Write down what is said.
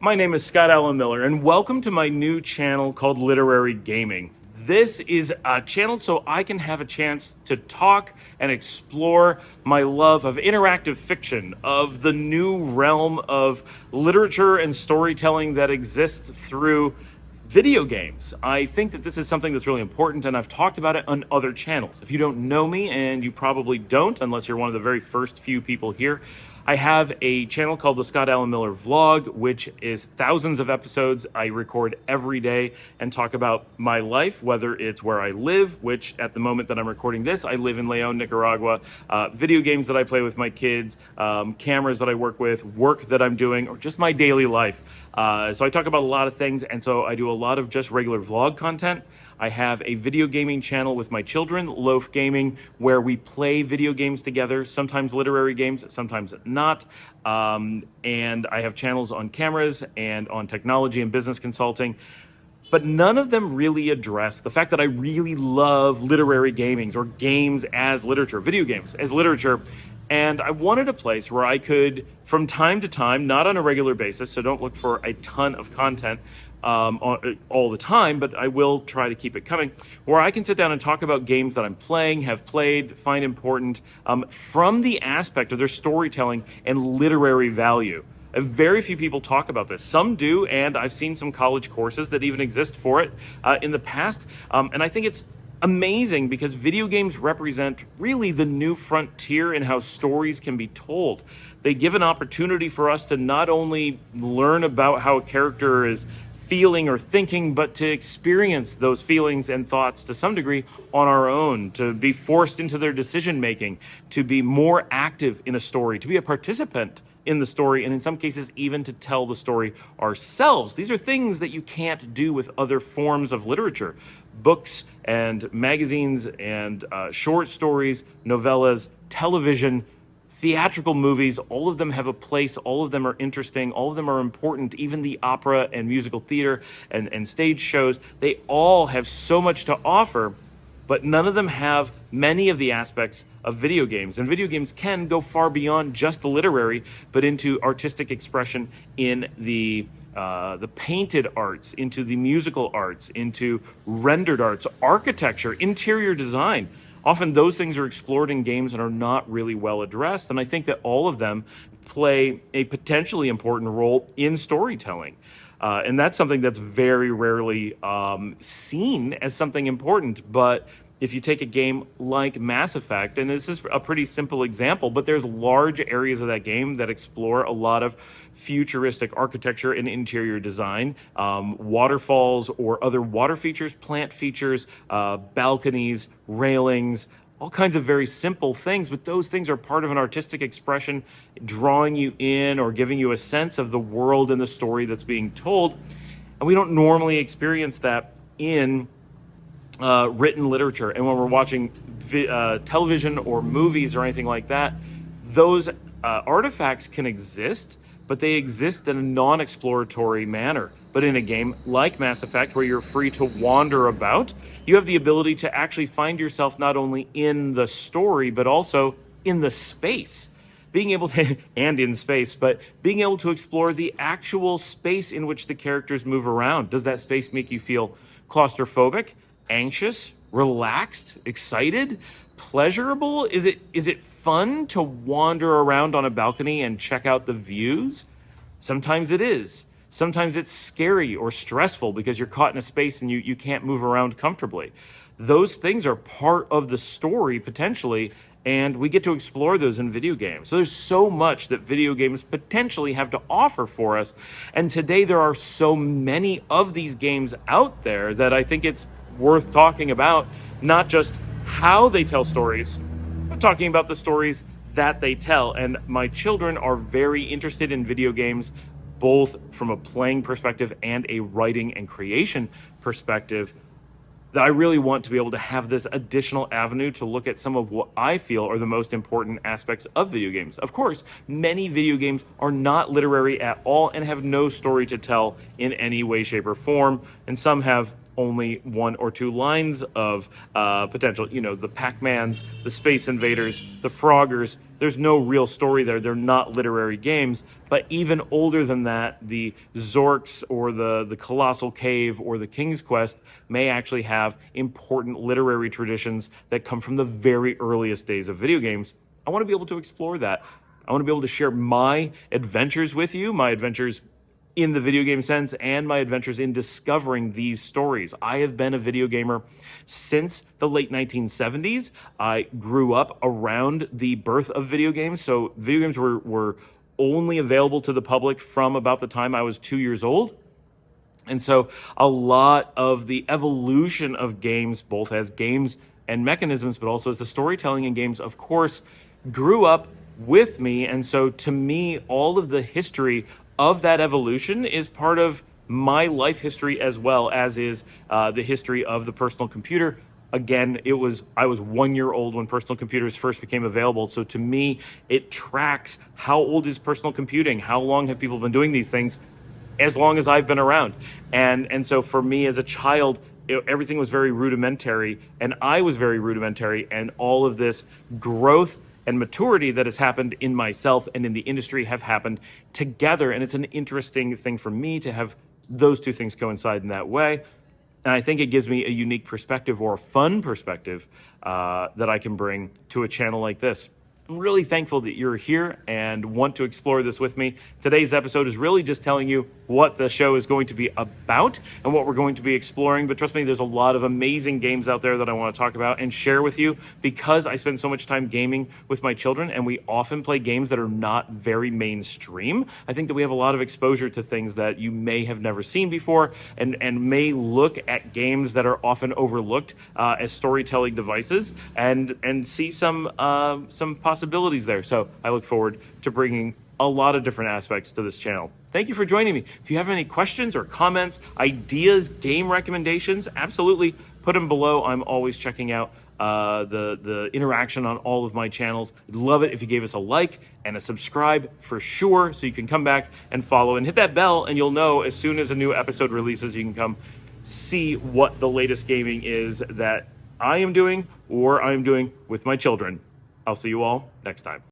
My name is Scott Allen Miller, and welcome to my new channel called Literary Gaming. This is a channel so I can have a chance to talk and explore my love of interactive fiction, of the new realm of literature and storytelling that exists through video games. I think that this is something that's really important, and I've talked about it on other channels. If you don't know me, and you probably don't unless you're one of the very first few people here, I have a channel called the Scott Allen Miller Vlog, which is thousands of episodes. I record every day and talk about my life, whether it's where I live, which at the moment that I'm recording this, I live in Leon, Nicaragua, video games that I play with my kids, cameras that I work that I'm doing, or just my daily life. So I talk about a lot of things, and so I do a lot of just regular vlog content. I have a video gaming channel with my children, Loaf Gaming, where we play video games together, sometimes literary games, sometimes not. And I have channels on cameras and on technology and business consulting. But none of them really address the fact that I really love literary gamings, or games as literature, video games as literature. And I wanted a place where I could, from time to time, not on a regular basis, so don't look for a ton of content all the time, but I will try to keep it coming, where I can sit down and talk about games that I'm playing, have played, find important, from the aspect of their storytelling and literary value. Very few people talk about this. Some do, and I've seen some college courses that even exist for it in the past. And I think it's amazing because video games represent really the new frontier in how stories can be told. They give an opportunity for us to not only learn about how a character is feeling or thinking, but to experience those feelings and thoughts to some degree on our own, to be forced into their decision making, to be more active in a story, to be a participant in the story, and in some cases even to tell the story ourselves. These are things that you can't do with other forms of literature. Books and magazines and short stories, novellas, television, theatrical movies, all of them have a place, all of them are interesting, all of them are important. Even the opera and musical theater and stage shows, they all have so much to offer, but none of them have many of the aspects of video games. And video games can go far beyond just the literary, but into artistic expression in the painted arts, into the musical arts, into rendered arts, architecture, interior design. Often those things are explored in games and are not really well addressed. And I think that all of them play a potentially important role in storytelling. And that's something that's very rarely seen as something important. But if you take a game like Mass Effect, and this is a pretty simple example, but there's large areas of that game that explore a lot of futuristic architecture and interior design, waterfalls or other water features, plant features, balconies, railings, all kinds of very simple things, but those things are part of an artistic expression, drawing you in or giving you a sense of the world and the story that's being told. And we don't normally experience that in written literature. And when we're watching television or movies or anything like that, those artifacts can exist, but they exist in a non-exploratory manner. But in a game like Mass Effect, where you're free to wander about, you have the ability to actually find yourself not only in the story, but also in the space. Being able to, and in space, but being able to explore the actual space in which the characters move around. Does that space make you feel claustrophobic, anxious, relaxed, excited, pleasurable? Is it fun to wander around on a balcony and check out the views? Sometimes it is. Sometimes it's scary or stressful because you're caught in a space and you can't move around comfortably. Those things are part of the story potentially, and we get to explore those in video games. So there's so much that video games potentially have to offer for us. And today there are so many of these games out there that I think it's worth talking about, not just how they tell stories, but talking about the stories that they tell. And my children are very interested in video games, both from a playing perspective and a writing and creation perspective, that I really want to be able to have this additional avenue to look at some of what I feel are the most important aspects of video games. Of course, many video games are not literary at all and have no story to tell in any way, shape, or form, and some have only one or two lines of potential. You know, the Pac-Mans, the Space Invaders, the Froggers. There's no real story there. They're not literary games. But even older than that, the Zorks or the Colossal Cave or the King's Quest may actually have important literary traditions that come from the very earliest days of video games. I want to be able to explore that. I want to be able to share my adventures with you, my adventures in the video game sense, and my adventures in discovering these stories. I have been a video gamer since the late 1970s. I grew up around the birth of video games. So video games were only available to the public from about the time I was 2 years old. And so a lot of the evolution of games, both as games and mechanisms, but also as the storytelling in games, of course, grew up with me. And so to me, all of the history of that evolution is part of my life history, as well as is the history of the personal computer. Again, I was 1 year old when personal computers first became available. So to me, it tracks how old is personal computing? How long have people been doing these things? As long as I've been around. And so for me as a child, everything was very rudimentary, and I was very rudimentary, and all of this growth and maturity that has happened in myself and in the industry have happened together. And it's an interesting thing for me to have those two things coincide in that way. And I think it gives me a unique perspective, or a fun perspective, that I can bring to a channel like this. I'm really thankful that you're here and want to explore this with me. Today's episode is really just telling you what the show is going to be about and what we're going to be exploring. But trust me, there's a lot of amazing games out there that I want to talk about and share with you, because I spend so much time gaming with my children, and we often play games that are not very mainstream. I think that we have a lot of exposure to things that you may have never seen before, and may look at games that are often overlooked as storytelling devices, and see some possibilities there. So I look forward to bringing a lot of different aspects to this channel. Thank you for joining me. If you have any questions or comments, ideas, game recommendations, absolutely put them below. I'm always checking out the interaction on all of my channels. I'd love it if you gave us a like and a subscribe for sure, so you can come back and follow and hit that bell, and you'll know as soon as a new episode releases. You can come see what the latest gaming is that I am doing, or I am doing with my children. I'll see you all next time.